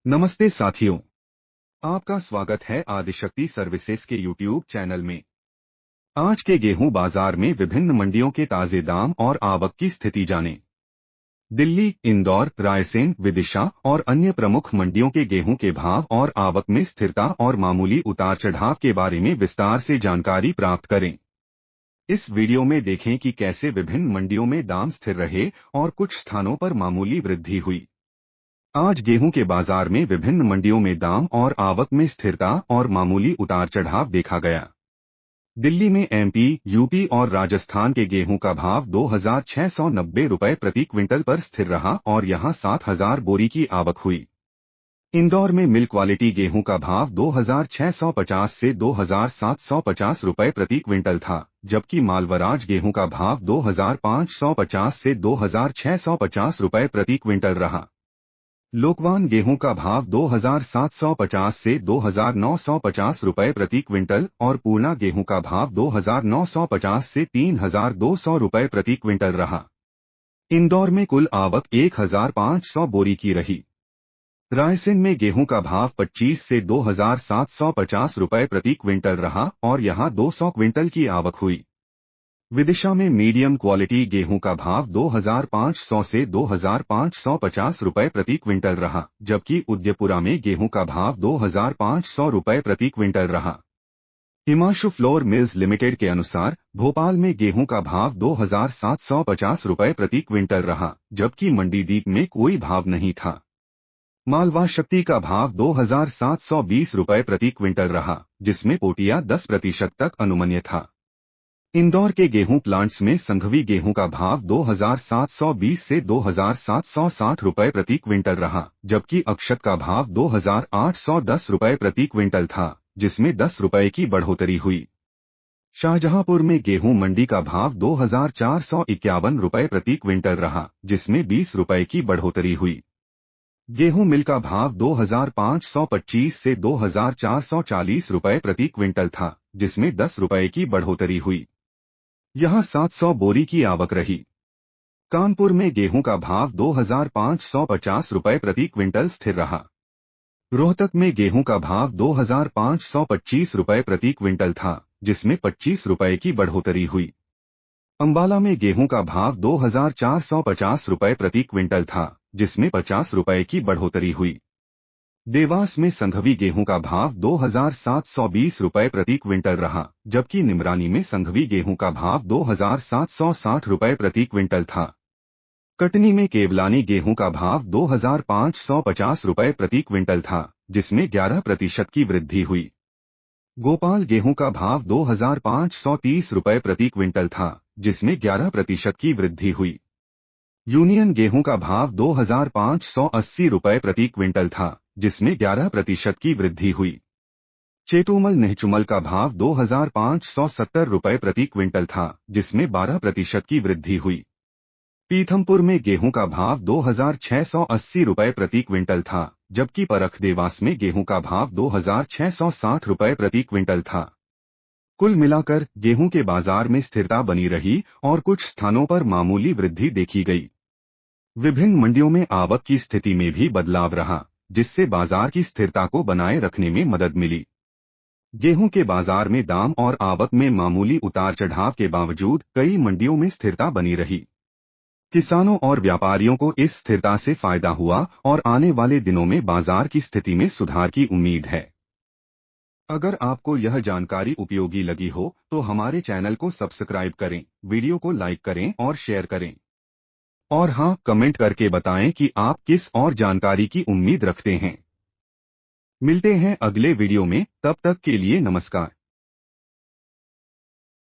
नमस्ते साथियों, आपका स्वागत है आदिशक्ति सर्विसेज के यूट्यूब चैनल में। आज के गेहूं बाजार में विभिन्न मंडियों के ताजे दाम और आवक की स्थिति जानें। दिल्ली, इंदौर, रायसेन, विदिशा और अन्य प्रमुख मंडियों के गेहूं के भाव और आवक में स्थिरता और मामूली उतार चढ़ाव के बारे में विस्तार से जानकारी प्राप्त करें। इस वीडियो में देखें कि कैसे विभिन्न मंडियों में दाम स्थिर रहे और कुछ स्थानों पर मामूली वृद्धि हुई। आज गेहूं के बाजार में विभिन्न मंडियों में दाम और आवक में स्थिरता और मामूली उतार चढ़ाव देखा गया। दिल्ली में एमपी, यूपी और राजस्थान के गेहूं का भाव 2,690 रुपये प्रति क्विंटल पर स्थिर रहा और यहां 7,000 बोरी की आवक हुई। इंदौर में मिल क्वालिटी गेहूं का भाव 2,650 से 2,750 रुपये प्रति क्विंटल था, जबकि मालवराज गेहूं का भाव 2,550 से 2,650 रुपये प्रति क्विंटल रहा। लोकवान गेहूं का भाव 2,750 से 2,950 रुपये प्रति क्विंटल और पूर्णा गेहूं का भाव 2,950 से 3,200 रुपये प्रति क्विंटल रहा। इंदौर में कुल आवक 1,500 बोरी की रही। रायसेन में गेहूं का भाव 25 से 2,750 रुपये प्रति क्विंटल रहा और यहां 200 क्विंटल की आवक हुई। विदिशा में मीडियम क्वालिटी गेहूं का भाव 2,500 से 2,550 रुपये प्रति क्विंटल रहा, जबकि उदयपुरा में गेहूं का भाव 2,500 रुपये प्रति क्विंटल रहा। हिमांशु फ्लोर मिल्स लिमिटेड के अनुसार भोपाल में गेहूं का भाव 2,750 रुपये प्रति क्विंटल रहा, जबकि मंडीदीप में कोई भाव नहीं था। मालवा शक्ति का भाव 2,720 रुपये प्रति क्विंटल रहा, जिसमें पोटिया 10% तक अनुमन्य था। इंदौर के गेहूं प्लांट्स में संघवी गेहूं का भाव 2,720 से 2,760 रुपये प्रति क्विंटल रहा, जबकि अक्षत का भाव 2,810 रुपये प्रति क्विंटल था, जिसमें 10 रुपये की बढ़ोतरी हुई। शाहजहांपुर में गेहूं मंडी का भाव 2,451 रुपये प्रति क्विंटल रहा, जिसमें 20 रुपये की बढ़ोतरी हुई। गेहूं मिल का भाव 2,525 से 2,440 रुपये प्रति क्विंटल था, जिसमें 10 रुपये की बढ़ोतरी हुई। यहां 700 बोरी की आवक रही। कानपुर में गेहूं का भाव 2,550 रुपये प्रति क्विंटल स्थिर रहा। रोहतक में गेहूं का भाव 2,525 रुपये प्रति क्विंटल था, जिसमें 25 रुपये की बढ़ोतरी हुई। अंबाला में गेहूं का भाव 2,450 रुपये प्रति क्विंटल था, जिसमें 50 रुपये की बढ़ोतरी हुई। देवास में संघवी गेहूं का भाव 2,720 रुपये प्रति क्विंटल रहा, जबकि निमरानी में संघवी गेहूं का भाव 2,760 रुपये प्रति क्विंटल था। कटनी में केवलानी गेहूं का भाव 2,550 रुपये प्रति क्विंटल था, जिसमें 11% की वृद्धि हुई। गोपाल गेहूं का भाव 2,530 रुपये प्रति क्विंटल था, जिसमें 11% की वृद्धि हुई। यूनियन गेहूं का भाव 2,580 रुपये प्रति क्विंटल था, जिसमें 11% की वृद्धि हुई। चेतुमल निहचुमल का भाव 2,570 रुपये प्रति क्विंटल था, जिसमें 12% की वृद्धि हुई। पीथमपुर में गेहूं का भाव 2,680 रुपये प्रति क्विंटल था, जबकि परख देवास में गेहूं का भाव 2,660 रुपये प्रति क्विंटल था। कुल मिलाकर गेहूं के बाजार में स्थिरता बनी रही और कुछ स्थानों पर मामूली वृद्धि देखी गई। विभिन्न मंडियों में आवक की स्थिति में भी बदलाव रहा, जिससे बाजार की स्थिरता को बनाए रखने में मदद मिली। गेहूं के बाजार में दाम और आवक में मामूली उतार चढ़ाव के बावजूद कई मंडियों में स्थिरता बनी रही। किसानों और व्यापारियों को इस स्थिरता से फायदा हुआ और आने वाले दिनों में बाजार की स्थिति में सुधार की उम्मीद है। अगर आपको यह जानकारी उपयोगी लगी हो तो हमारे चैनल को सब्सक्राइब करें, वीडियो को लाइक करें और शेयर करें। और हाँ, कमेंट करके बताएं कि आप किस और जानकारी की उम्मीद रखते हैं। मिलते हैं अगले वीडियो में, तब तक के लिए नमस्कार।